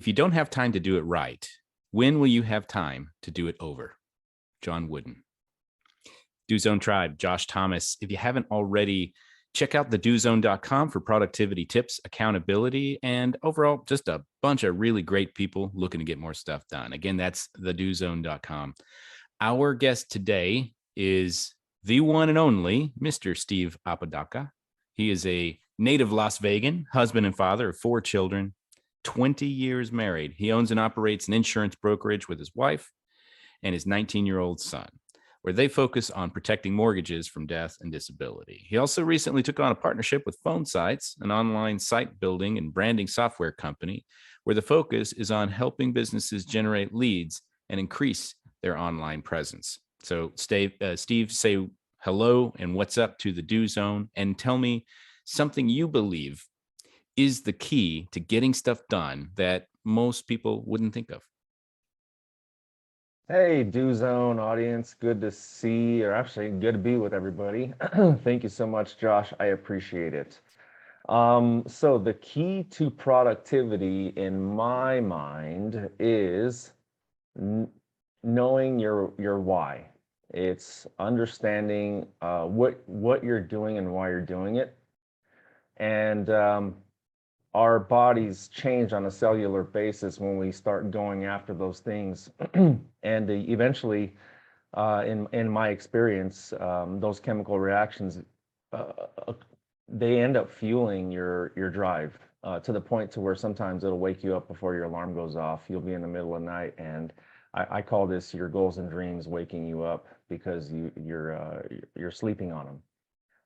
If you don't have time to do it right, when will you have time to do it over? John Wooden. Do Zone Tribe, Josh Thomas. If you haven't already, check out thedozone.com for productivity tips, accountability, and overall, just a bunch of really great people looking to get more stuff done. Again, that's thedozone.com. Our guest today is the one and only Mr. Steve Apodaca. He is a native Las Vegan, husband and father of 4 children, 20 years married. He owns and operates an insurance brokerage with his wife and his 19-year-old son, where they focus on protecting mortgages from death and disability. He also recently took on a partnership with Phone Sites, an online site building and branding software company, where the focus is on helping businesses generate leads and increase their online presence. So Steve, say hello and what's up to the Do Zone, and tell me something you believe is the key to getting stuff done that most people wouldn't think of. Hey, Do Zone audience, good to see, or actually good to be with everybody. Thank you so much, Josh. I appreciate it. So the key to productivity in my mind is knowing your why. It's understanding what you're doing and why you're doing it. And our bodies change on a cellular basis when we start going after those things. And eventually, in my experience, those chemical reactions, they end up fueling your drive to the point to where sometimes it'll wake you up before your alarm goes off. You'll be in the middle of the night, and I call this your goals and dreams waking you up because you're sleeping on them.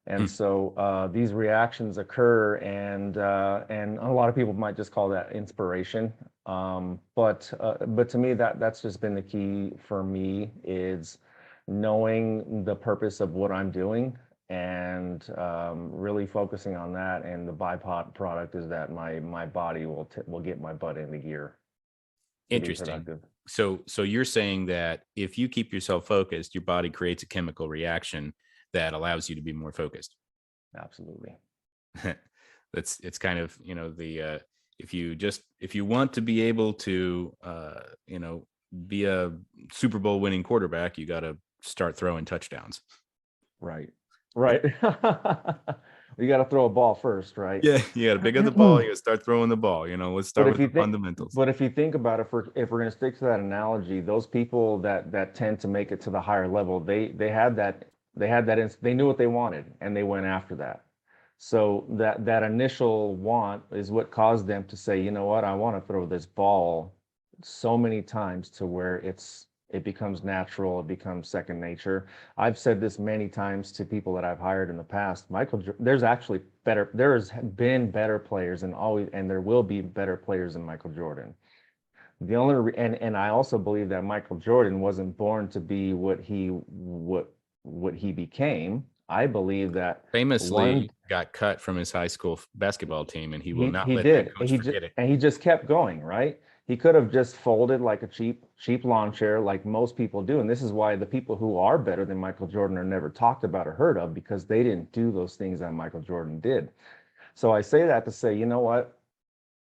And so these reactions occur, and a lot of people might just call that inspiration. But to me, that's just been the key for me, is knowing the purpose of what I'm doing and really focusing on that. And the byproduct is that my body will get my butt into gear. Interesting. So you're saying that if you keep yourself focused, your body creates a chemical reaction that allows you to be more focused. Absolutely. It's kind of, the if you want to be able to be a Super Bowl winning quarterback, you got to start throwing touchdowns. Right. You got to throw a ball first, right? Yeah, you got to pick up the ball. You got to start throwing the ball. Let's start with the fundamentals. But if you think about it, if we're going to stick to that analogy, those people that tend to make it to the higher level, they knew what they wanted and they went after that. So that initial want is what caused them to say, you know what, I want to throw this ball so many times to where it becomes natural, it becomes second nature. I've said this many times to people that I've hired in the past. There's been better players, and there will be better players than Michael Jordan. And I also believe that Michael Jordan wasn't born to be what he became. I believe that famously got cut from his high school basketball team, and he will not let that coach forget it. And he just kept going, right? He could have just folded like a cheap lawn chair, like most people do. And this is why the people who are better than Michael Jordan are never talked about or heard of, because they didn't do those things that Michael Jordan did. So I say that to say, you know what?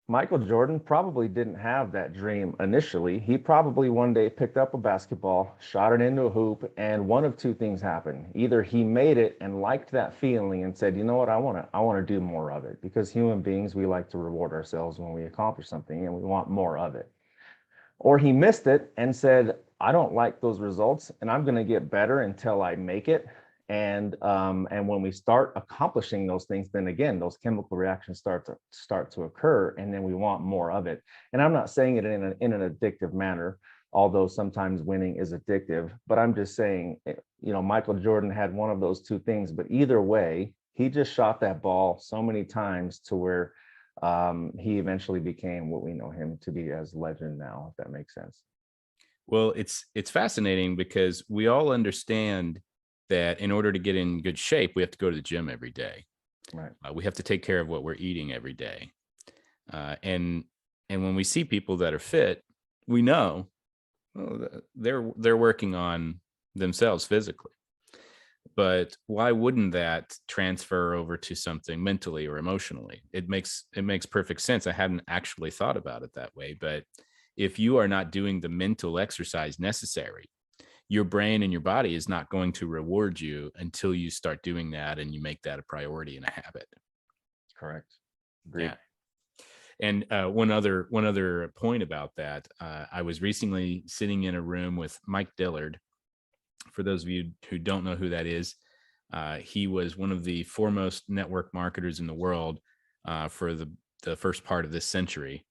Michael Jordan probably didn't have that dream initially. He probably one day picked up a basketball, shot it into a hoop, and one of two things happened. Either he made it and liked that feeling and said, you know what, I want to do more of it, because human beings, we like to reward ourselves when we accomplish something and we want more of it. Or he missed it and said, I don't like those results and I'm going to get better until I make it. And when we start accomplishing those things, then again, those chemical reactions start to occur, and then we want more of it. And I'm not saying it in an addictive manner, although sometimes winning is addictive. But I'm just saying, Michael Jordan had one of those two things. But either way, he just shot that ball so many times to where he eventually became what we know him to be as legend now, if that makes sense. Well, it's fascinating because we all understand that in order to get in good shape, we have to go to the gym every day. Right. We have to take care of what we're eating every day. And when we see people that are fit, we know they're working on themselves physically. But why wouldn't that transfer over to something mentally or emotionally? It makes perfect sense. I hadn't actually thought about it that way, but if you are not doing the mental exercise necessary, your brain and your body is not going to reward you until you start doing that and you make that a priority and a habit. Correct. Yeah. Agreed. And one other point about that, I was recently sitting in a room with Mike Dillard. For those of you who don't know who that is, he was one of the foremost network marketers in the world for the first part of this century.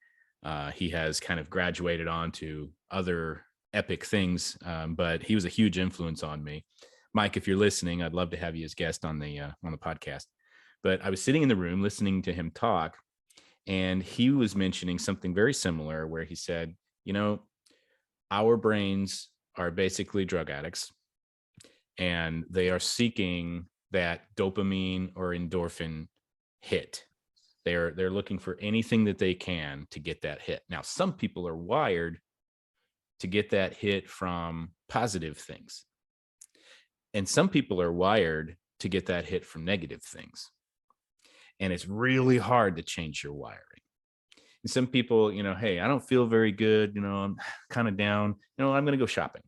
He has kind of graduated on to other epic things, but he was a huge influence on me. Mike, if you're listening, I'd love to have you as guest on the podcast. But I was sitting in the room listening to him talk, and he was mentioning something very similar, where he said, you know, our brains are basically drug addicts, and they are seeking that dopamine or endorphin hit. They're looking for anything that they can to get that hit. Now, some people are wired to get that hit from positive things, and some people are wired to get that hit from negative things. And it's really hard to change your wiring. And some people, hey, I don't feel very good, I'm kind of down, I'm going to go shopping.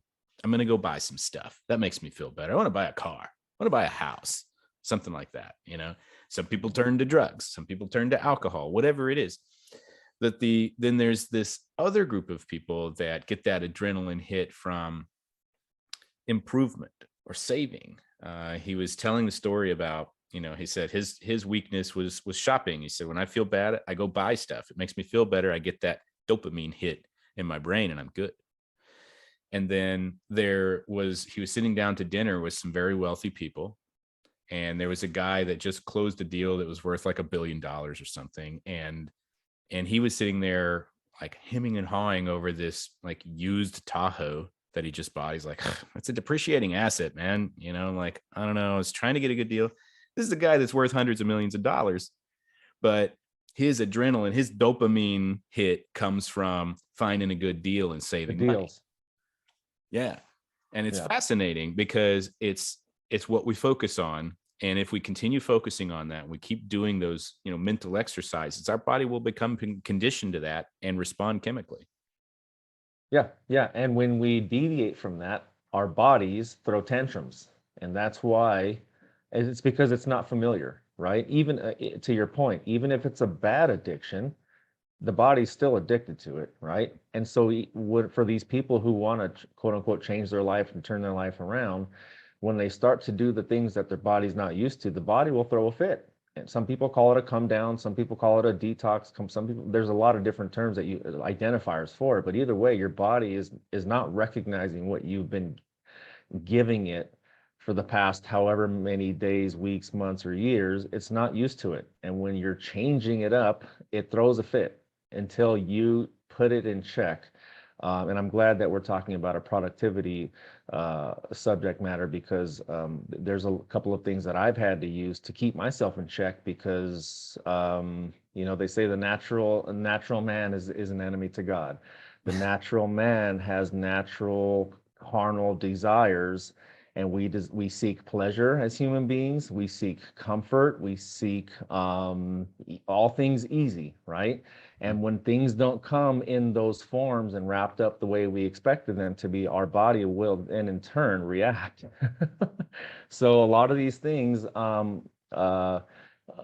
I'm going to go buy some stuff. That makes me feel better. I want to buy a car. I want to buy a house, something like that. Some people turn to drugs, some people turn to alcohol, whatever it is. Then there's this other group of people that get that adrenaline hit from improvement or saving. He was telling the story about, he said his weakness was shopping. He said, when I feel bad, I go buy stuff. It makes me feel better. I get that dopamine hit in my brain and I'm good. And then he was sitting down to dinner with some very wealthy people. And there was a guy that just closed a deal that was worth like $1 billion or something. And he was sitting there like hemming and hawing over this like used Tahoe that he just bought. He's like, it's a depreciating asset, man. Like, I don't know. I was trying to get a good deal. This is a guy that's worth hundreds of millions of dollars, but his adrenaline, his dopamine hit comes from finding a good deal and The saving money. deals. Yeah. And it's Yeah. fascinating because it's what we focus on. And if we continue focusing on that, we keep doing those, mental exercises, our body will become conditioned to that and respond chemically. Yeah, yeah. And when we deviate from that, our bodies throw tantrums. And that's why it's because it's not familiar, right? Even to your point, even if it's a bad addiction, the body's still addicted to it, right? And so for these people who want to quote unquote change their life and turn their life around, when they start to do the things that their body's not used to, the body will throw a fit. And some people call it a come down, some people call it a detox. Some people, there's a lot of different terms that you identifiers for it, but either way, your body is not recognizing what you've been giving it for the past however many days, weeks, months, or years. It's not used to it. And when you're changing it up, it throws a fit until you put it in check. And I'm glad that we're talking about a productivity subject matter, because there's a couple of things that I've had to use to keep myself in check, because they say the natural man is an enemy to God. The natural man has natural carnal desires, and we seek pleasure as human beings. We seek comfort. We seek all things easy, right? And when things don't come in those forms and wrapped up the way we expected them to be, our body will then in turn react. So a lot of these things,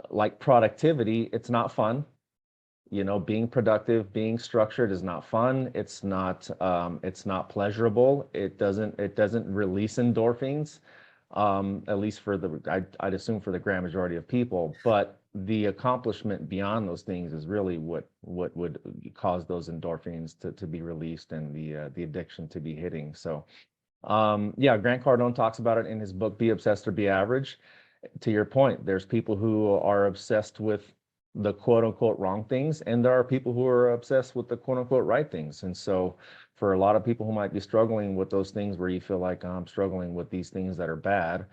like productivity, it's not fun. Being productive, being structured is not fun. It's not pleasurable. It doesn't release endorphins, at least I'd assume for the grand majority of people. But the accomplishment beyond those things is really what would cause those endorphins to be released, and the addiction to be hitting. So yeah, Grant Cardone talks about it in his book, Be Obsessed or Be Average. To your point, there's people who are obsessed with the quote unquote wrong things, and there are people who are obsessed with the quote unquote right things. And so for a lot of people who might be struggling with those things where you feel like, I'm struggling with these things that are bad,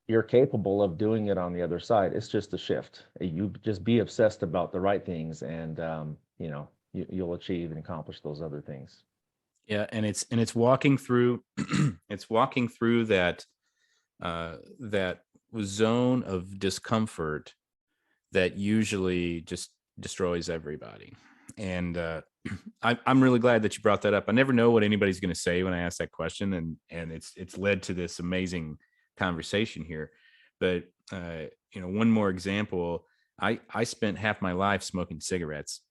you're capable of doing it on the other side. It's just a shift. You just be obsessed about the right things, and you'll achieve and accomplish those other things. Yeah. And it's walking through, it's walking through that that zone of discomfort that usually just destroys everybody. And I'm really glad that you brought that up. I never know what anybody's going to say when I ask that question, and it's led to this amazing conversation here. But one more example. I spent half my life smoking cigarettes.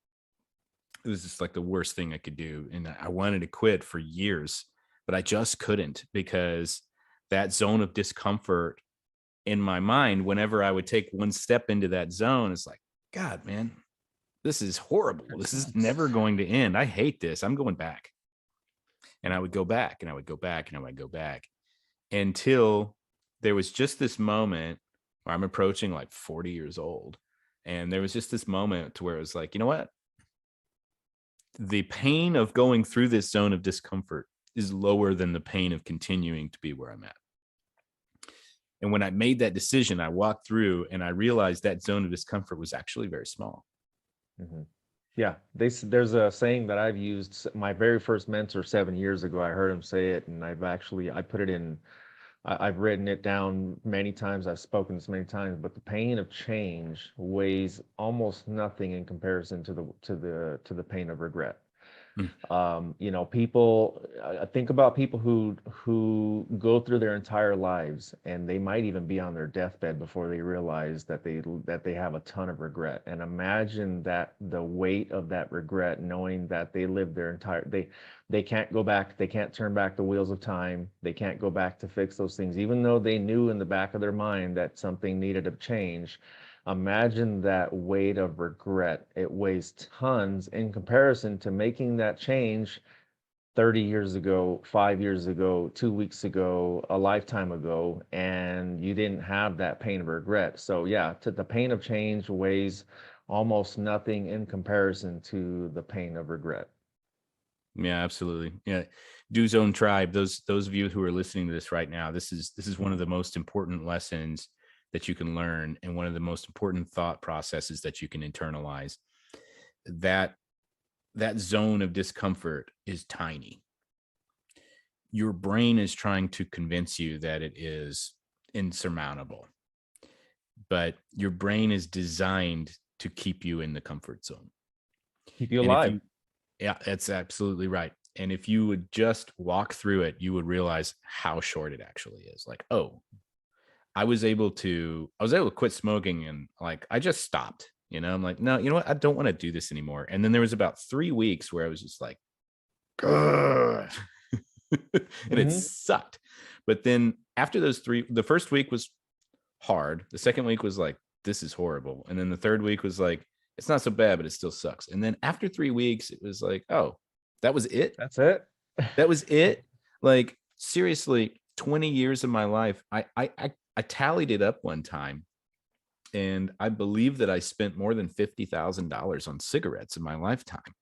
It was just like the worst thing I could do, and I wanted to quit for years, but I just couldn't, because that zone of discomfort in my mind, whenever I would take one step into that zone, it's like, God, man, this is horrible. It This is sucks. never going to end. I hate this. I'm going back. And I would go back and I would go back and I would go back until there was just this moment where I'm approaching like 40 years old. And there was just this moment to where it was like, you know what? The pain of going through this zone of discomfort is lower than the pain of continuing to be where I'm at. And when I made that decision, I walked through and I realized that zone of discomfort was actually very small. Mhm. Yeah, there's a saying that I've used. My very first mentor 7 years ago, I heard him say it, and I put it in. I've written it down many times. I've spoken this many times, but the pain of change weighs almost nothing in comparison to the pain of regret. Mm. People, I think about people who go through their entire lives, and they might even be on their deathbed before they realize that they have a ton of regret. And imagine that, the weight of that regret, knowing that they lived their entire they can't go back, they can't turn back the wheels of time, they can't go back to fix those things, even though they knew in the back of their mind that something needed to change. Imagine that weight of regret. It weighs tons in comparison to making that change 30 years ago, 5 years ago, 2 weeks ago, a lifetime ago, and you didn't have that pain of regret. So yeah, the pain of change weighs almost nothing in comparison to the pain of regret. Yeah, absolutely. Yeah. Do Zone Tribe, those of you who are listening to this right now, this is one of the most important lessons that you can learn, and one of the most important thought processes that you can internalize. That that zone of discomfort is tiny. Your brain is trying to convince you that it is insurmountable, but your brain is designed to keep you in the comfort zone. Keep you And if alive. you Yeah, that's absolutely right. And if you would just walk through it, you would realize how short it actually is. Like, oh, I was able to quit smoking, and like I just stopped. I'm like, no, you know what? I don't want to do this anymore. And then there was about 3 weeks where I was just like, "Grr." And it Hmm. sucked. But then after those three, the first week was hard. The second week was like, this is horrible. And then the third week was like, it's not so bad, but it still sucks. And then after 3 weeks, it was like, oh, that was it. That's it. That was it. Like, seriously, 20 years of my life, I tallied it up one time, and I believe that I spent more than $50,000 on cigarettes in my lifetime.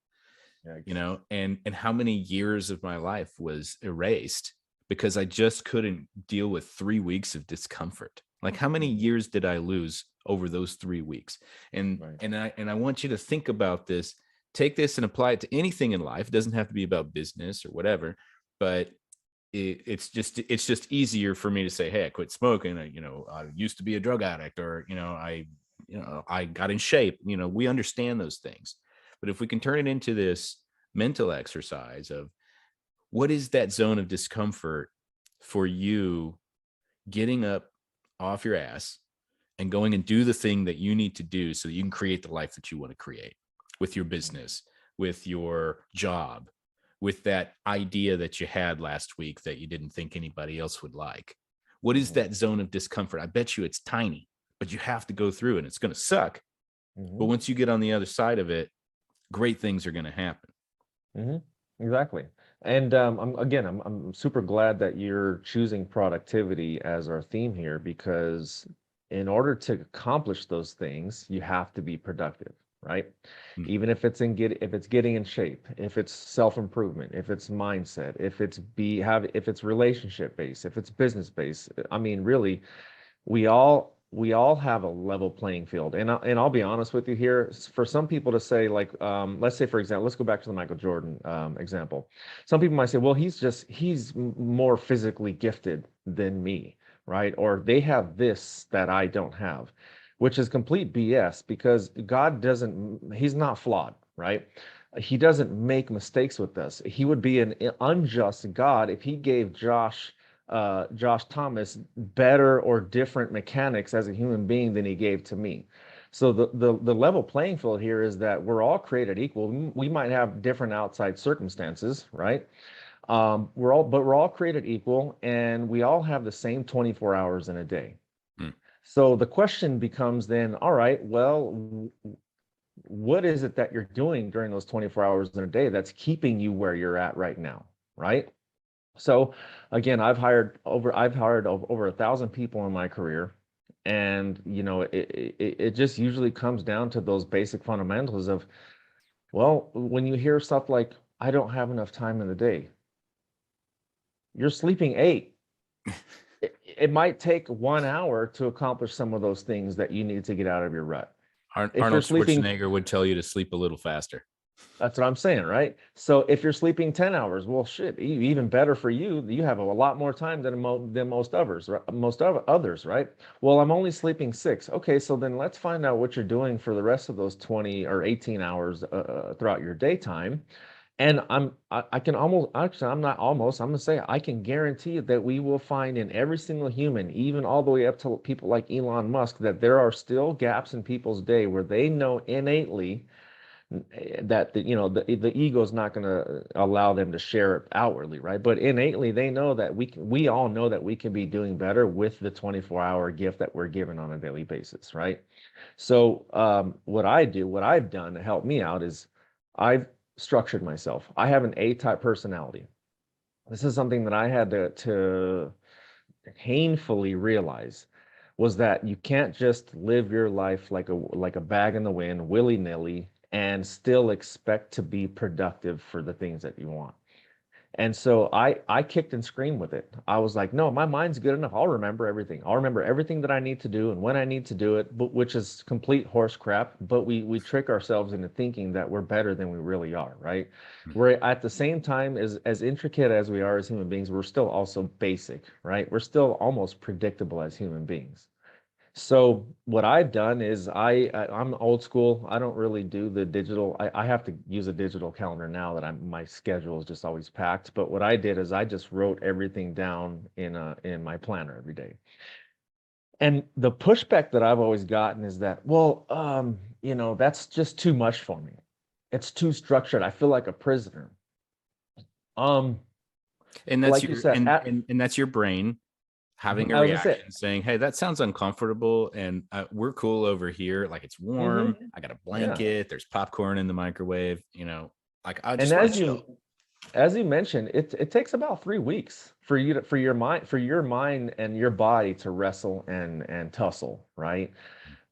Yikes. And how many years of my life was erased because I just couldn't deal with 3 weeks of discomfort. Like, how many Mhm. years did I lose over those 3 weeks? and Right. and I want you to think about this. Take this and apply it to anything in life. It doesn't have to be about business or whatever, but it's just easier for me to say, hey, I quit smoking. I used to be a drug addict, or I got in shape. We understand those things. But if we can turn it into this mental exercise of, what is that zone of discomfort for you, getting up off your ass and going and do the thing that you need to do so that you can create the life that you want to create, with your Mhm. business, with your job, with that idea that you had last week that you didn't think anybody else would like. What is Mhm. that zone of discomfort? I bet you it's tiny, but you have to go through it, and it's going to suck. But Mhm. once you get on the other side of it, great things are going to happen. Mhm. Exactly. And I'm super glad that you're choosing productivity as our theme here, because in order to accomplish those things, you have to be productive, right? Mm. Even if it's getting in shape, if it's self-improvement, if it's mindset, if it's relationship based, if it's business based. I mean, really, we all have a level playing field. And I'll be honest with you here. For some people to say, like, let's say, for example, let's go back to the Michael Jordan example. Some people might say, well, he's more physically gifted than me. right? Or they have this that I don't have, which is complete BS because God doesn't, he's not flawed, right? He doesn't make mistakes with us. He would be an unjust God if he gave Josh Thomas better or different mechanics as a human being than he gave to me. So the level playing field here is that we're all created equal. We might have different outside circumstances, right? We're all created equal, and we all have the same 24 hours in a day. Hmm. So the question becomes then, all right, well, what is it that you're doing during those 24 hours in a day that's keeping you where you're at right now, right? So again, I've hired over 1,000 people in my career, and it just usually comes down to those basic fundamentals of, well, when you hear stuff like, I don't have enough time in the day, you're sleeping 8. It might take 1 hour to accomplish some of those things that you need to get out of your rut. If you're Arnold sleeping, Schwarzenegger would tell you to sleep a little faster. that's what I'm saying, right? So if you're sleeping 10 hours, well, shit, even better for you. You have a lot more time than most others, right? Others, right? Well, I'm only sleeping 6. Okay, so then let's find out what you're doing for the rest of those 20 or 18 hours throughout your daytime. And I can almost, actually, I'm not almost, I'm gonna say I can guarantee you that we will find in every single human, even all the way up to people like Elon Musk, that there are still gaps in people's day where they know innately that the ego is not going to allow them to share it outwardly, right? But innately they know that we all know that we can be doing better with the 24-hour gift that we're given on a daily basis, right? So what I've done to help me out is I've structured myself. I have an A-type personality. This is something that I had to painfully realize, was that you can't just live your life like a bag in the wind, willy-nilly, and still expect to be productive for the things that you want. And so I kicked and screamed with it. I was like, no, my mind's good enough. I'll remember everything. I'll remember everything that I need to do and when I need to do it, but which is complete horse crap. But we trick ourselves into thinking that we're better than we really are, right? We're at the same time as intricate as we are as human beings, we're still also basic, right? We're still almost predictable as human beings. So what I've done is I'm old school. I don't really do the digital. I have to use a digital calendar now that my schedule is just always packed. But what I did is I just wrote everything down in my planner every day. And the pushback that I've always gotten is that, well, that's just too much for me. It's too structured. I feel like a prisoner. Um, And that's like you your said, and that's your brain having a I was gonna say, reaction saying, hey, that sounds uncomfortable, and we're cool over here, like it's warm, mhm, I got a yeah. blanket, there's popcorn in the microwave, like I And just want to chill. as you mentioned, it takes about 3 weeks for you to for your mind and your body to wrestle and tussle, right?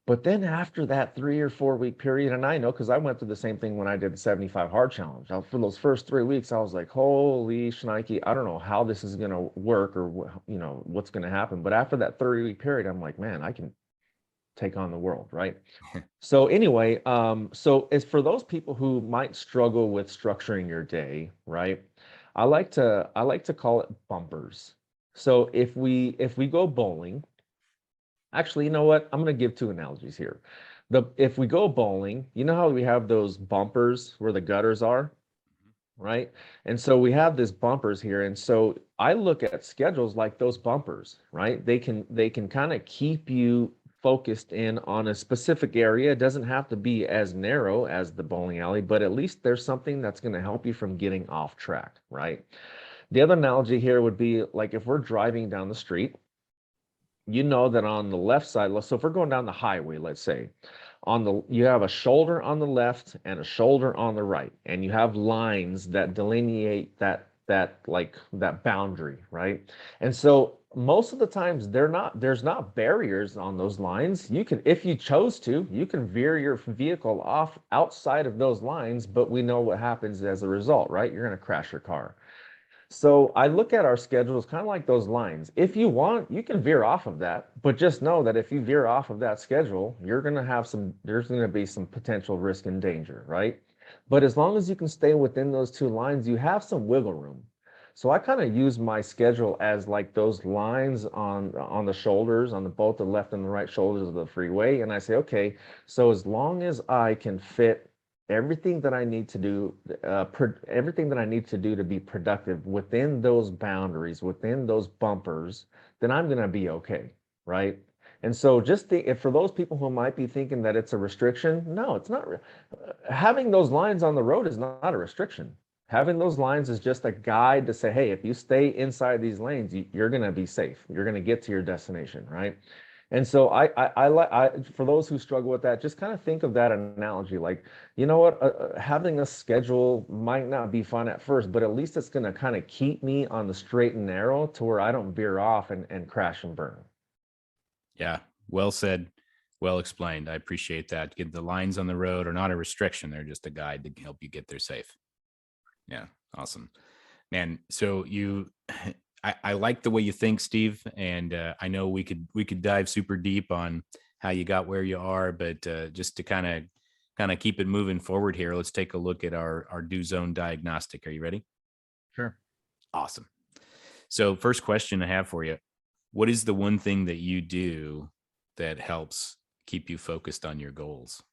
But then after that 3 or 4 week period, and I know because I went through the same thing when I did the 75 hard challenge. For those first 3 weeks, I was like, holy shnikey, I don't know how this is gonna work or what's gonna happen. But after that 3 week period, I'm like, man, I can take on the world, right? So anyway, so as for those people who might struggle with structuring your day, right? I like to call it bumpers. So if we go bowling, actually, you know what? I'm going to give 2 analogies here. If we go bowling, you know how we have those bumpers where the gutters are, right? And so we have these bumpers here, and so I look at schedules like those bumpers, right? They can kind of keep you focused in on a specific area. It doesn't have to be as narrow as the bowling alley, but at least there's something that's going to help you from getting off track, right? The other analogy here would be like if we're driving down the street, you know that on the left side, so if we're going down the highway, let's say, you have a shoulder on the left and a shoulder on the right, and you have lines that delineate that boundary, right? And so most of the times there's not barriers on those lines. You can, if you chose to, you can veer your vehicle off outside of those lines, but we know what happens as a result, right? You're going to crash your car. So I look at our schedules kind of like those lines. If you want, you can veer off of that, but just know that if you veer off of that schedule, there's going to be some potential risk and danger, right? But as long as you can stay within those 2 lines, you have some wiggle room. So I kind of use my schedule as like those lines on the shoulders, on the both the left and the right shoulders of the freeway. And I say, okay, so as long as I can fit everything that I need to do, everything that I need to do to be productive within those boundaries, within those bumpers, then I'm gonna be okay, right? And so just think, if for those people who might be thinking that it's a restriction, no, it's not. Having those lines on the road is not a restriction. Having those lines is just a guide to say, hey, if you stay inside these lanes, you're going to be safe. You're going to get to your destination, right? And so I like for those who struggle with that, just kind of think of that analogy. Like, you know what, having a schedule might not be fun at first, but at least it's going to kind of keep me on the straight and narrow to where I don't veer off and crash and burn. Yeah, well said, well explained. I appreciate that. Get the lines on the road are not a restriction; they're just a guide to help you get there safe. Yeah, awesome, man. So you, I like the way you think, Steve, and I know we could dive super deep on how you got where you are, but just to kind of keep it moving forward here, let's take a look at our do zone diagnostic. Are you ready? Sure. Awesome. So first question I have for you: what is the one thing that you do that helps keep you focused on your goals?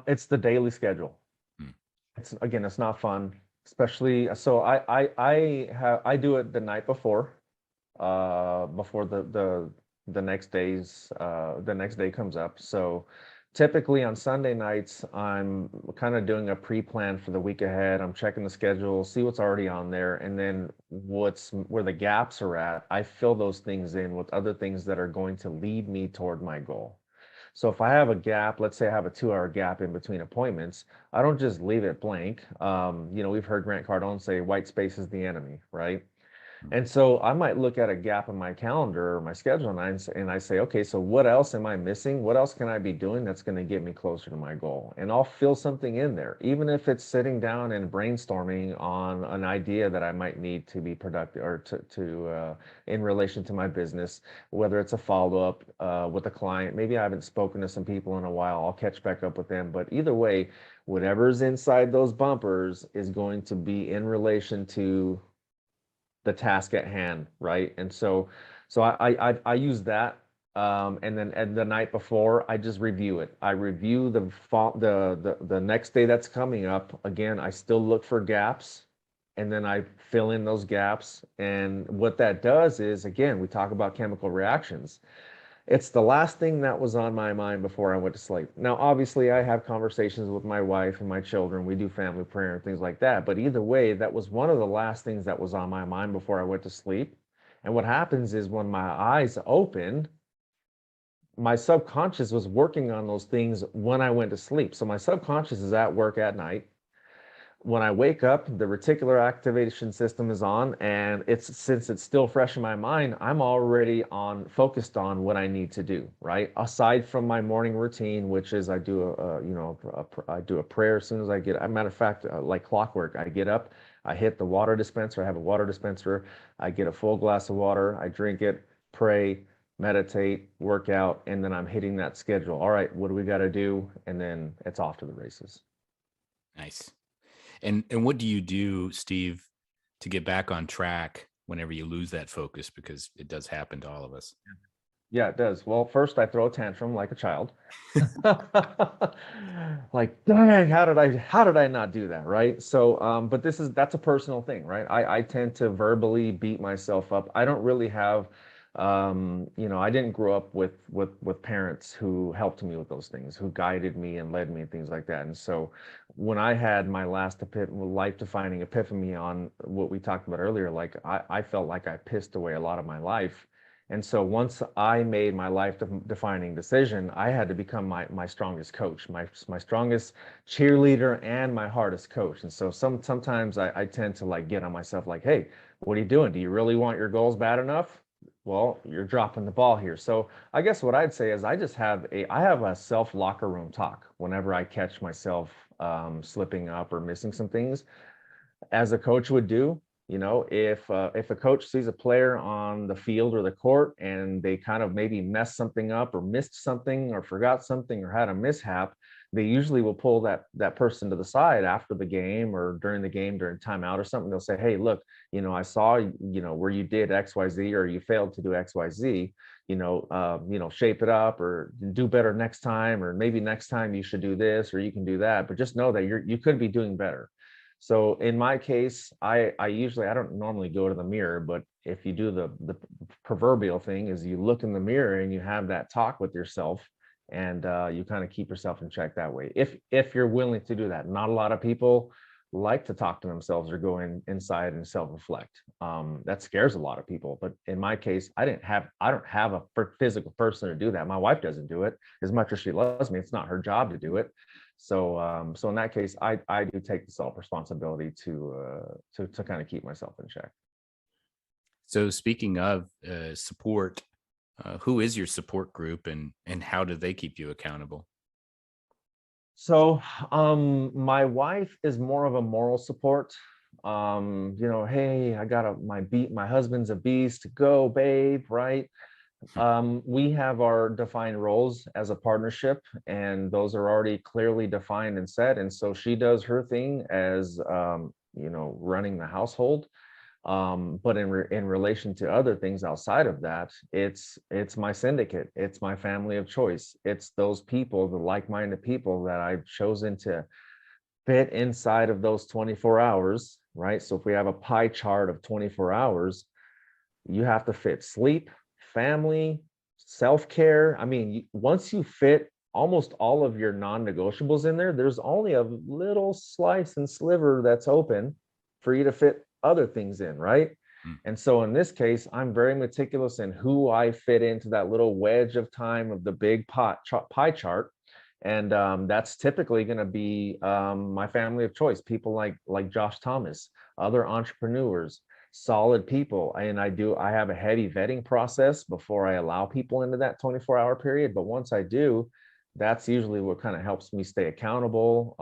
It's the daily schedule. Hmm. It's again, it's not fun, especially so I do it the night before the next day comes up. So typically on Sunday nights, I'm kind of doing a pre-plan for the week ahead. I'm checking the schedule, see what's already on there, and then what's where the gaps are at. I fill those things in with other things that are going to lead me toward my goal. So if I have a gap, let's say I have a 2 hour gap in between appointments, I don't just leave it blank. We've heard Grant Cardone say white space is the enemy, right? And so I might look at a gap in my calendar or my schedule and I say, okay, so what else am I missing? What else can I be doing that's going to get me closer to my goal? And I'll fill something in there, even if it's sitting down and brainstorming on an idea that I might need to be productive or in relation to my business, whether it's a follow-up with a client. Maybe I haven't spoken to some people in a while. I'll catch back up with them. But either way, whatever's inside those bumpers is going to be in relation to the task at hand, right? And so I use that, and then the night before I just review it. I review the next day that's coming up. Again, I still look for gaps, and then I fill in those gaps. And what that does is, again, we talk about chemical reactions. It's the last thing that was on my mind before I went to sleep. Now, obviously, I have conversations with my wife and my children. We do family prayer and things like that. But either way, that was one of the last things that was on my mind before I went to sleep. And what happens is when my eyes open, my subconscious was working on those things when I went to sleep. So my subconscious is at work at night. When I wake up, the reticular activation system is on, and since it's still fresh in my mind, I'm already focused on what I need to do, right? Aside from my morning routine, which is I do I do a prayer as soon as I get. As a matter of fact, like clockwork, I get up, I hit the water dispenser. I have a water dispenser. I get a full glass of water. I drink it, pray, meditate, work out, and then I'm hitting that schedule. All right, what do we got to do? And then it's off to the races. Nice. And what do you do, Steve, to get back on track whenever you lose that focus? Because it does happen to all of us. Yeah, it does. Well, first I throw a tantrum like a child. Like, dang, how did I not do that? Right. So, but that's a personal thing, right? I tend to verbally beat myself up. I don't really have, I didn't grow up with parents who helped me with those things, who guided me and led me and things like that. And so when I had my last life defining epiphany on what we talked about earlier, like I felt like I pissed away a lot of my life. And so once I made my life defining decision, I had to become my strongest coach, my strongest cheerleader and my hardest coach. And so sometimes I tend to like get on myself like, hey, what are you doing? Do you really want your goals bad enough? Well, you're dropping the ball here. So I guess what I'd say is I have a self locker room talk whenever I catch myself slipping up or missing some things as a coach would do. If a coach sees a player on the field or the court and they kind of maybe messed something up or missed something or forgot something or had a mishap, they usually will pull that person to the side after the game or during the game, during timeout or something. They'll say, hey, look, I saw, where you did XYZ or you failed to do XYZ, shape it up or do better next time, or maybe next time you should do this or you can do that, but just know that you could be doing better. So in my case, I don't normally go to the mirror, but if you do the proverbial thing is you look in the mirror and you have that talk with yourself, and you kind of keep yourself in check that way. If you're willing to do that, not a lot of people like to talk to themselves or go inside and self-reflect. That scares a lot of people. But in my case, I don't have a physical person to do that. My wife doesn't do it. As much as she loves me, it's not her job to do it. So in that case, I do take the self-responsibility to kind of keep myself in check. So speaking of support, who is your support group, and how do they keep you accountable? So my wife is more of a moral support. Hey, my husband's a beast, go babe, right? We have our defined roles as a partnership, and those are already clearly defined and set. And so she does her thing as running the household. But in relation to other things outside of that, it's my syndicate, it's my family of choice, it's those people, the like-minded people that I've chosen to fit inside of those 24 hours, right? So if we have a pie chart of 24 hours, you have to fit sleep, family, self-care. I mean, once you fit almost all of your non-negotiables in there, there's only a little slice and sliver that's open for you to fit other things in, right? Mm. And so in this case, I'm very meticulous in who I fit into that little wedge of time of the big pie chart. And that's typically going to be my family of choice, people like Josh Thomas, other entrepreneurs, solid people. And I have a heavy vetting process before I allow people into that 24-hour period. But once I do, that's usually what kind of helps me stay accountable.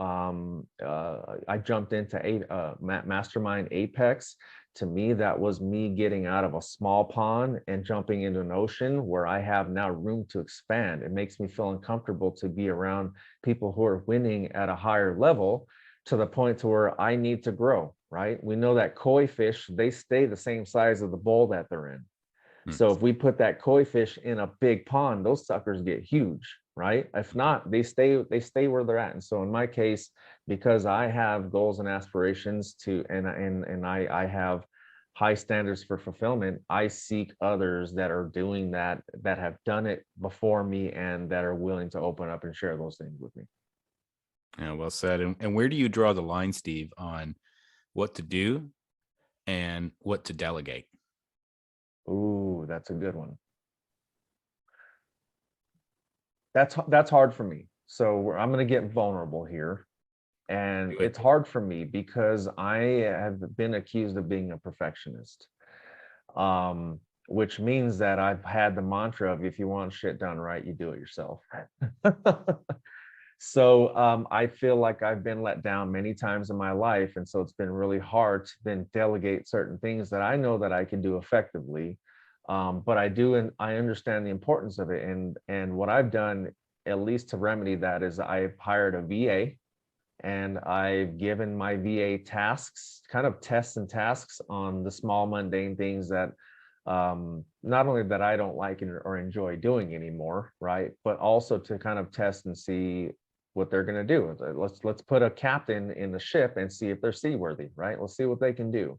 I jumped into Mastermind Apex. To me, that was me getting out of a small pond and jumping into an ocean where I have now room to expand. It makes me feel uncomfortable to be around people who are winning at a higher level, to the point to where I need to grow, right? We know that koi fish, they stay the same size of the bowl that they're in. Mm. So if we put that koi fish in a big pond, those suckers get huge, right? If not, they stay where they're at. And so in my case, because I have goals and aspirations and I have high standards for fulfillment, I seek others that are doing that have done it before me, and that are willing to open up and share those things with me. Yeah, well said. And where do you draw the line, Steve, on what to do and what to delegate? Ooh, that's a good one. That's hard for me. So I'm going to get vulnerable here. And it's hard for me because I have been accused of being a perfectionist, which means that I've had the mantra of, if you want shit done right, you do it yourself. So I feel like I've been let down many times in my life. And so it's been really hard to then delegate certain things that I know that I can do effectively. But I do, and I understand the importance of it. And what I've done, at least to remedy that, is I've hired a VA, and I've given my VA tasks, kind of tests and tasks on the small mundane things that not only that I don't like or enjoy doing anymore, right? But also to kind of test and see what they're going to do. Let's put a captain in the ship and see if they're seaworthy, right? Let's see what they can do.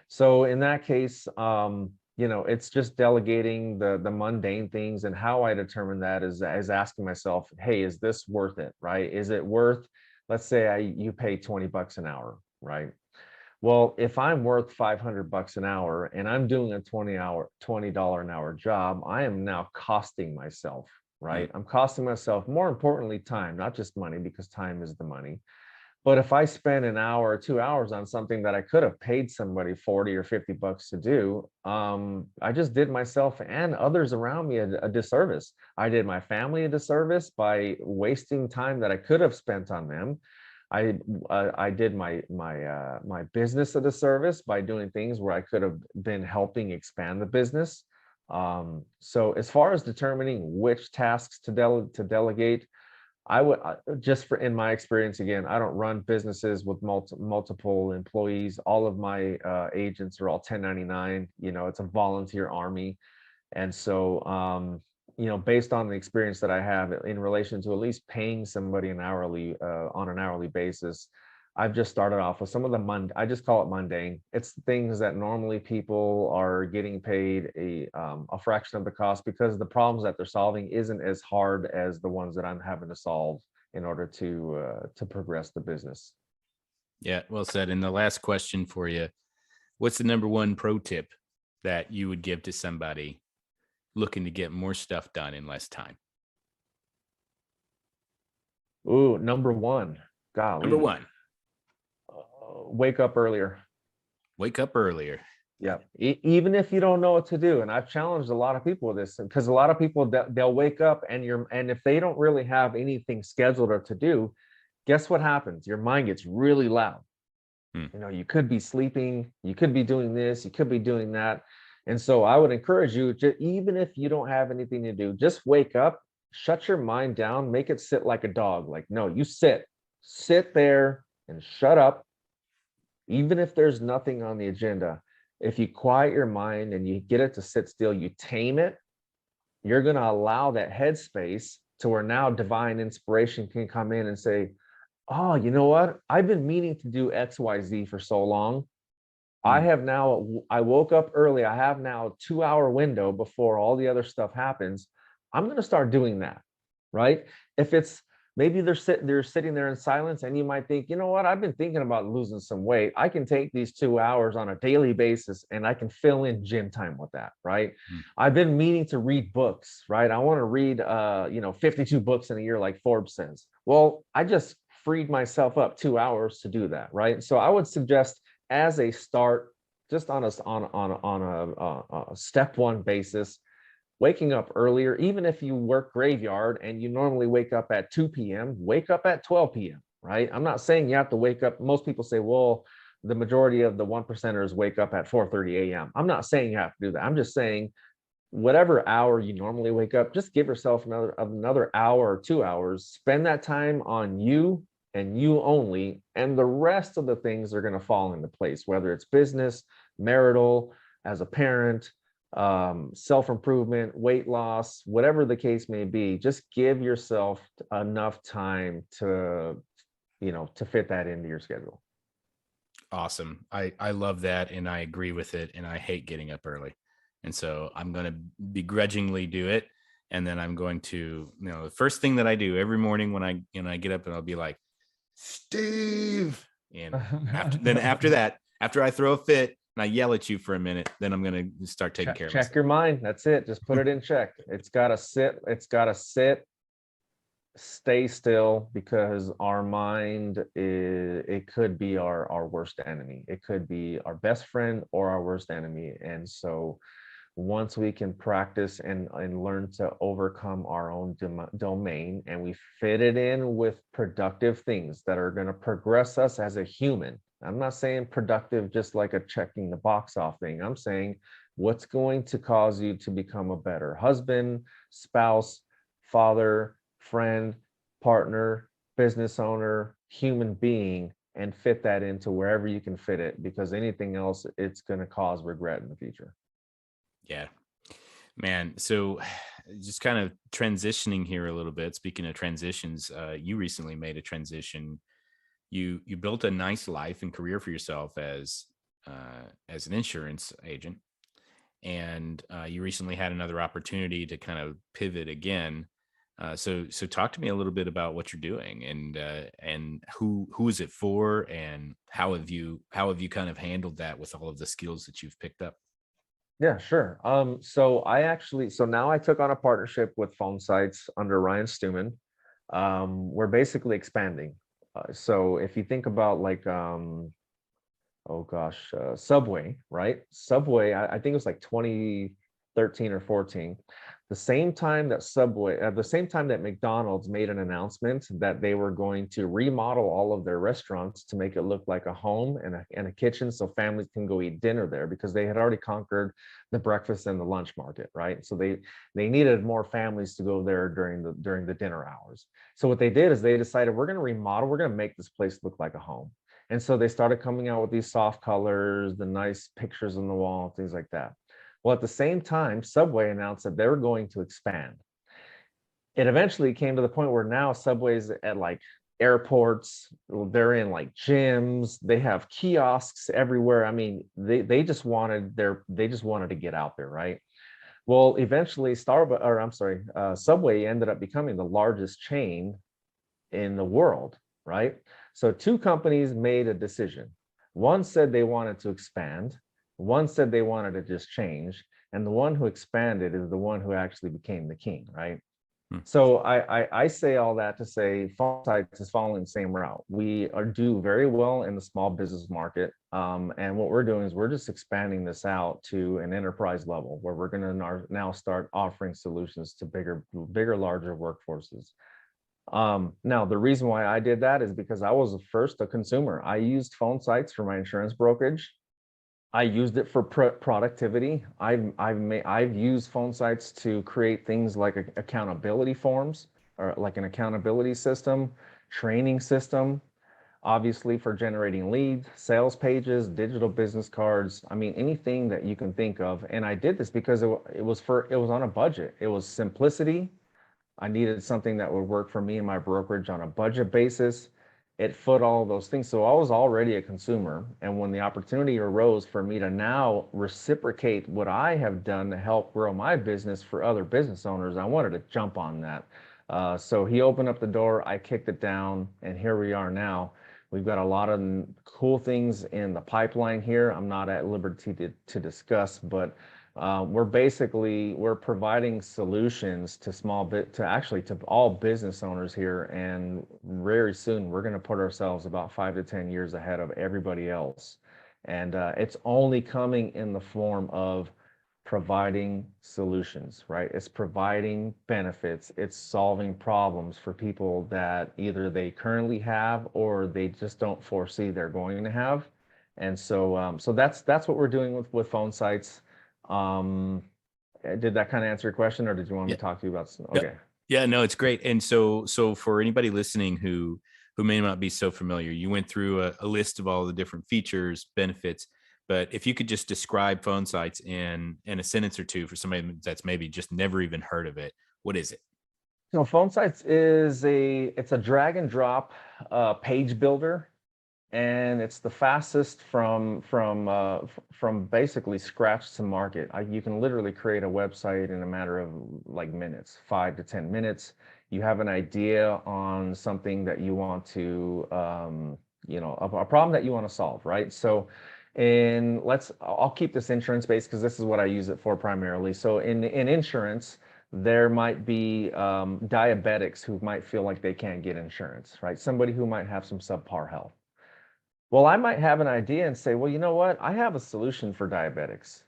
So in that case, it's just delegating the mundane things. And how I determine that is asking myself, hey, is this worth it, right? Is it worth, let's say you pay 20 bucks an hour, right? Well, if I'm worth 500 bucks an hour and I'm doing a $20 an hour job, I am now costing myself, right? I'm costing myself, more importantly, time, not just money, because time is the money. But if I spend an hour or 2 hours on something that I could have paid somebody 40 or 50 bucks to do, I just did myself and others around me a disservice. I did my family a disservice by wasting time that I could have spent on them. I did my business a disservice by doing things where I could have been helping expand the business. So as far as determining which tasks to delegate, I would just for in my experience, again, I don't run businesses with multiple employees. All of my agents are all 1099. It's a volunteer army. And so, based on the experience that I have in relation to at least paying somebody on an hourly basis, I've just started off with some of I just call it mundane. It's things that normally people are getting paid a fraction of the cost, because the problems that they're solving isn't as hard as the ones that I'm having to solve in order to progress the business. Yeah, well said. And the last question for you, what's the number one pro tip that you would give to somebody looking to get more stuff done in less time? Ooh, number one, Number golly, one, wake up earlier. wake up earlier. Yeah, even if you don't know what to do, and I've challenged a lot of people with this, because a lot of people they'll wake up and if they don't really have anything scheduled or to do, guess what happens? Your mind gets really loud. You could be sleeping, you could be doing this, you could be doing that, and so I would encourage you, even if you don't have anything to do, just wake up, shut your mind down, make it sit like a dog. Like, no, you sit there and shut up, even if there's nothing on the agenda. If you quiet your mind and you get it to sit still, you tame it, you're going to allow that headspace to where now divine inspiration can come in and say, oh, you know what? I've been meaning to do XYZ for so long. I woke up early. I have now a 2-hour window before all the other stuff happens. I'm going to start doing that, right? If it's maybe they're sitting there in silence, and you might think, you know what? I've been thinking about losing some weight. I can take these 2 hours on a daily basis and I can fill in gym time with that, right? I've been meaning to read books, right? I want to read 52 books in a year like Forbes says. Well, I just freed myself up 2 hours to do that, right? So I would suggest, as a start, just on a step one basis, waking up earlier. Even if you work graveyard and you normally wake up at 2 p.m., wake up at 12 p.m., right? I'm not saying you have to wake up. Most people say, well, the majority of the 1%ers wake up at 4:30 a.m. I'm not saying you have to do that. I'm just saying, whatever hour you normally wake up, just give yourself another hour or 2 hours. Spend that time on you and you only, and the rest of the things are going to fall into place, whether it's business, marital, as a parent, self-improvement, weight loss, whatever the case may be. Just give yourself enough time to fit that into your schedule. Awesome. I love that, and I agree with it, and I hate getting up early. And so I'm going to begrudgingly do it. And then I'm going to, the first thing that I do every morning when I get up, and I'll be like, Steve. And after that, after I throw a fit and I yell at you for a minute, then I'm going to start taking care of myself. Check your mind. That's it. Just put it in check. It's got to sit. Stay still, because our mind it could be our worst enemy. It could be our best friend or our worst enemy. And so once we can practice and learn to overcome our own domain, and we fit it in with productive things that are going to progress us as a human. I'm not saying productive just like a checking the box off thing. I'm saying what's going to cause you to become a better husband, spouse, father, friend, partner, business owner, human being, and fit that into wherever you can fit it, because anything else, it's going to cause regret in the future. Yeah, man. So just kind of transitioning here a little bit. Speaking of transitions, you recently made a transition. You built a nice life and career for yourself as an insurance agent, and you recently had another opportunity to kind of pivot again. So talk to me a little bit about what you're doing, and who is it for, and how have you kind of handled that with all of the skills that you've picked up? Yeah, sure. So now I took on a partnership with Phone Sites under Ryan Stewman. We're basically expanding. So if you think about like, Subway, right? Subway, I think it was like 2013 or 14. The same time that Subway, at the same time that McDonald's made an announcement that they were going to remodel all of their restaurants to make it look like a home and a kitchen so families can go eat dinner there, because they had already conquered the breakfast and the lunch market, right? So they needed more families to go there during the dinner hours. So what they did is they decided, we're going to remodel, we're going to make this place look like a home. And so they started coming out with these soft colors, the nice pictures on the wall, things like that. Well, at the same time, Subway announced that they were going to expand. It eventually came to the point where now Subway's at like airports, they're in like gyms, they have kiosks everywhere. I mean, they just wanted to get out there, right? Well, eventually Subway ended up becoming the largest chain in the world, right? So two companies made a decision. One said they wanted to expand, one said they wanted to just change, and the one who expanded is the one who actually became the king, right? Hmm. So I say all that to say Phone Sites is following the same route. We are do very well in the small business market, and what we're doing is we're just expanding this out to an enterprise level where we're going to now start offering solutions to bigger, larger workforces. Now, the reason why I did that is because I was first a consumer. I used Phone Sites for my insurance brokerage. I used it for productivity. I've used Phone Sites to create things like accountability forms, or like an accountability system, training system, obviously for generating leads, sales pages, digital business cards. I mean, anything that you can think of. And I did this because it was on a budget. It was simplicity. I needed something that would work for me and my brokerage on a budget basis. It fit all of those things. So I was already a consumer. And when the opportunity arose for me to now reciprocate what I have done to help grow my business for other business owners, I wanted to jump on that. So he opened up the door, I kicked it down, and here we are now. We've got a lot of cool things in the pipeline here. I'm not at liberty to discuss, but we're providing solutions to to all business owners here, and very soon we're going to put ourselves about 5 to 10 years ahead of everybody else. And it's only coming in the form of providing solutions, right? It's providing benefits, it's solving problems for people that either they currently have or they just don't foresee they're going to have. And so that's what we're doing with Phone Sites. um, did that kind of answer your question, or did you want me Yeah. to talk to you about? Yeah. Okay. Yeah, no, it's great. And so for anybody listening who may not be so familiar, you went through a list of all the different features, benefits, but if you could just describe Phone Sites in a sentence or two for somebody that's maybe just never even heard of it, what is it? So Phone Sites it's a drag and drop page builder, and it's the fastest from basically scratch to market. You can literally create a website in a matter of like minutes, 5 to 10 minutes. You have an idea on something that you want to, a problem that you want to solve, right? So, I'll keep this insurance based because this is what I use it for primarily. So in insurance, there might be diabetics who might feel like they can't get insurance, right? Somebody who might have some subpar health. Well, I might have an idea and say, well, you know what? I have a solution for diabetics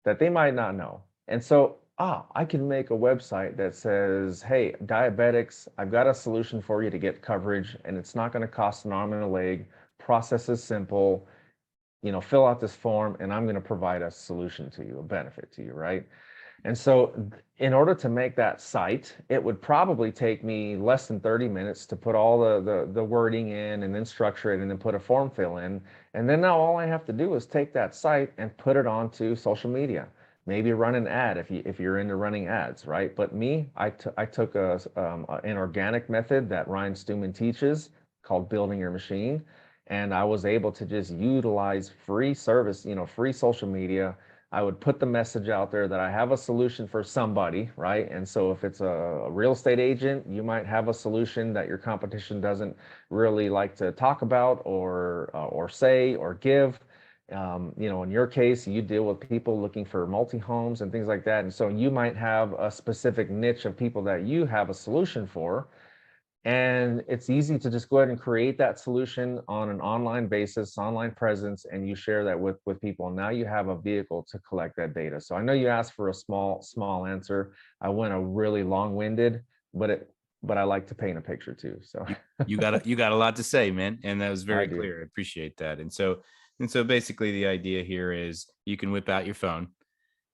that they might not know. And so, I can make a website that says, hey, diabetics, I've got a solution for you to get coverage, and it's not going to cost an arm and a leg. Process is simple. Fill out this form, and I'm going to provide a solution to you, a benefit to you, right? And so in order to make that site, it would probably take me less than 30 minutes to put all the wording in and then structure it and then put a form fill in. And then now all I have to do is take that site and put it onto social media. Maybe run an ad if you're into running ads, right? But me, I took an organic method that Ryan Stewman teaches called building your machine. And I was able to just utilize free service, free social media. I would put the message out there that I have a solution for somebody, right? And so if it's a real estate agent, you might have a solution that your competition doesn't really like to talk about or say or give. In your case, you deal with people looking for multi-homes and things like that. And so you might have a specific niche of people that you have a solution for. And it's easy to just go ahead and create that solution on an online basis, online presence, and you share that with people. And now you have a vehicle to collect that data. So I know you asked for a small answer. I went a really long-winded, but I like to paint a picture too. So you got a lot to say, man, and that was very I do. clear. I appreciate that. And so basically the idea here is you can whip out your phone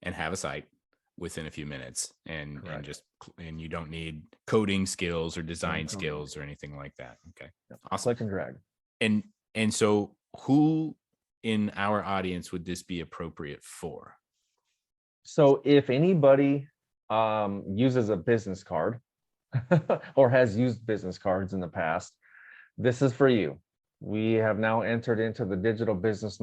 and have a site within a few minutes, and Correct. you don't need coding skills or No design coding. skills or anything like that. Okay. Yep. Awesome. Click and drag. And so who in our audience would this be appropriate for? So if anybody uses a business card or has used business cards in the past, this is for you. We have now entered into the digital business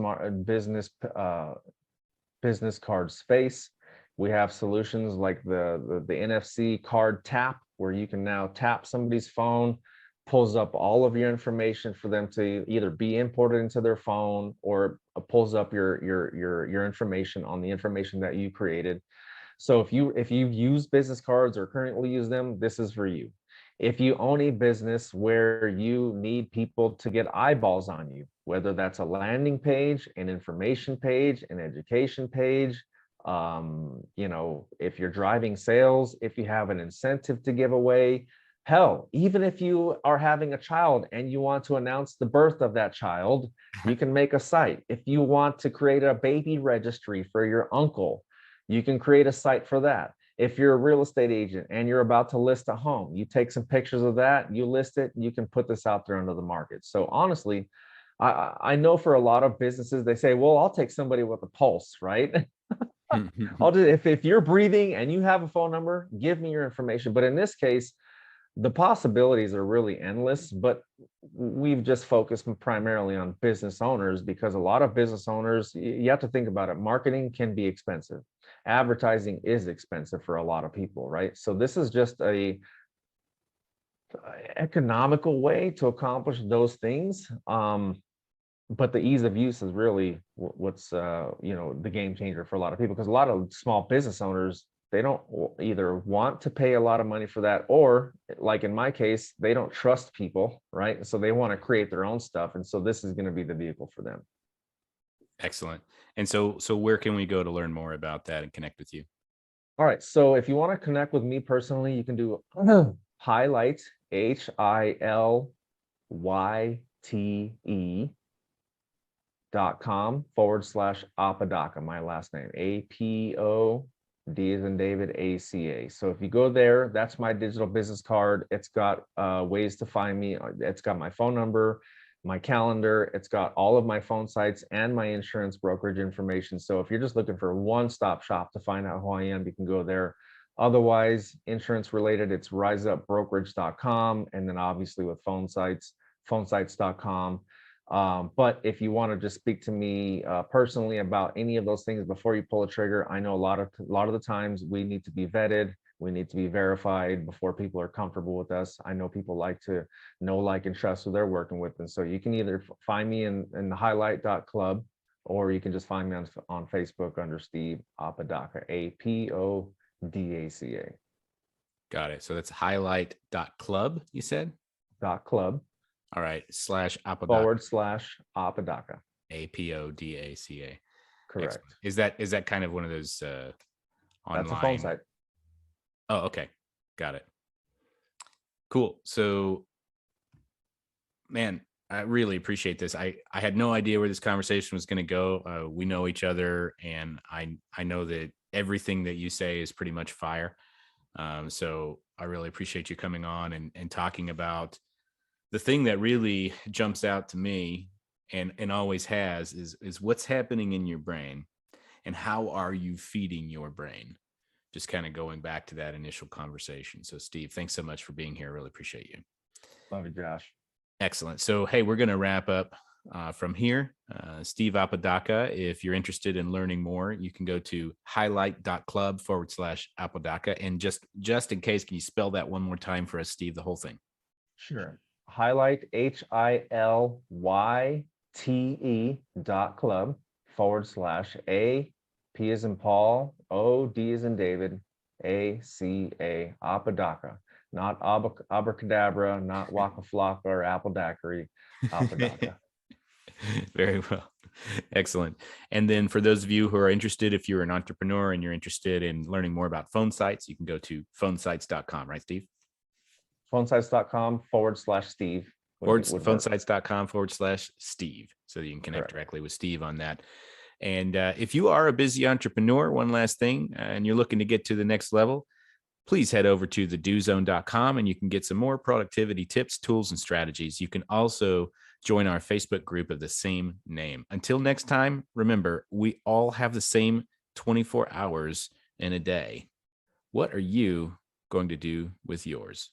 card space. We have solutions like the NFC card tap, where you can now tap somebody's phone, pulls up all of your information for them to either be imported into their phone, or pulls up your information on the information that you created. So if you've used business cards or currently use them, this is for you. If you own a business where you need people to get eyeballs on you, whether that's a landing page, an information page, an education page, if you're driving sales, if you have an incentive to give away, hell, even if you are having a child and you want to announce the birth of that child, you can make a site. If you want to create a baby registry for your uncle, you can create a site for that. If you're a real estate agent and you're about to list a home, you take some pictures of that, you list it, you can put this out there into the market. So honestly, I know for a lot of businesses, they say, well, I'll take somebody with a pulse, right? I'll just, if you're breathing and you have a phone number, give me your information. But in this case, the possibilities are really endless, but we've just focused primarily on business owners, because a lot of business owners, you have to think about it. Marketing can be expensive. Advertising is expensive for a lot of people, right? So this is just a economical way to accomplish those things. But the ease of use is really what's the game changer for a lot of people, because a lot of small business owners, they don't either want to pay a lot of money for that, or like in my case, they don't trust people, right? So they want to create their own stuff, and so this is going to be the vehicle for them. Excellent. And so where can we go to learn more about that and connect with you? All right, so if you want to connect with me personally, you can do highlight HILYTE.com/Apodaca, my last name, APOD as in David, ACA. So if you go there, that's my digital business card. It's got ways to find me. It's got my phone number, my calendar. It's got all of my phone sites and my insurance brokerage information. So if you're just looking for a one-stop shop to find out who I am, you can go there. Otherwise, insurance related, it's riseupbrokerage.com. And then obviously with phone sites, phonesites.com. But if you want to just speak to me personally about any of those things before you pull a trigger, I know a lot of the times we need to be vetted, we need to be verified before people are comfortable with us. I know people like to know, like, and trust who they're working with, and so you can either find me in the highlight.club, or you can just find me on Facebook under Steve Apodaca, APODACA. Got it. So that's highlight.club, you said? .club. All right. /Apodaca. /Apodaca. APODACA. Correct. Excellent. Is that kind of one of those online? That's a phone site. Oh, okay. Got it. Cool. So, man, I really appreciate this. I had no idea where this conversation was going to go. We know each other, and I know that everything that you say is pretty much fire. So I really appreciate you coming on and talking about the thing that really jumps out to me and always has is what's happening in your brain and how are you feeding your brain? Just kind of going back to that initial conversation. So Steve, thanks so much for being here. I really appreciate you. Love you, Josh. Excellent. So, hey, we're going to wrap up from here. Steve Apodaca, if you're interested in learning more, you can go to highlight.club/Apodaca. And just in case, can you spell that one more time for us, Steve, the whole thing? Sure. Highlight HILYTE.club /A, P as in Paul, O, D as in David, ACA, Apodaca. not abracadabra, not Waka Flocka or Apple Daiquiri, Apodaca. Very well. Excellent. And then for those of you who are interested, if you're an entrepreneur and you're interested in learning more about phone sites, you can go to phonesites.com, right, Steve? Phonesites.com/Steve would work. Phonesites.com/Steve. So you can connect Correct. directly with Steve on that. And if you are a busy entrepreneur, one last thing, and you're looking to get to the next level, please head over to thedozone.com and you can get some more productivity tips, tools, and strategies. You can also join our Facebook group of the same name. Until next time, remember, we all have the same 24 hours in a day. What are you going to do with yours?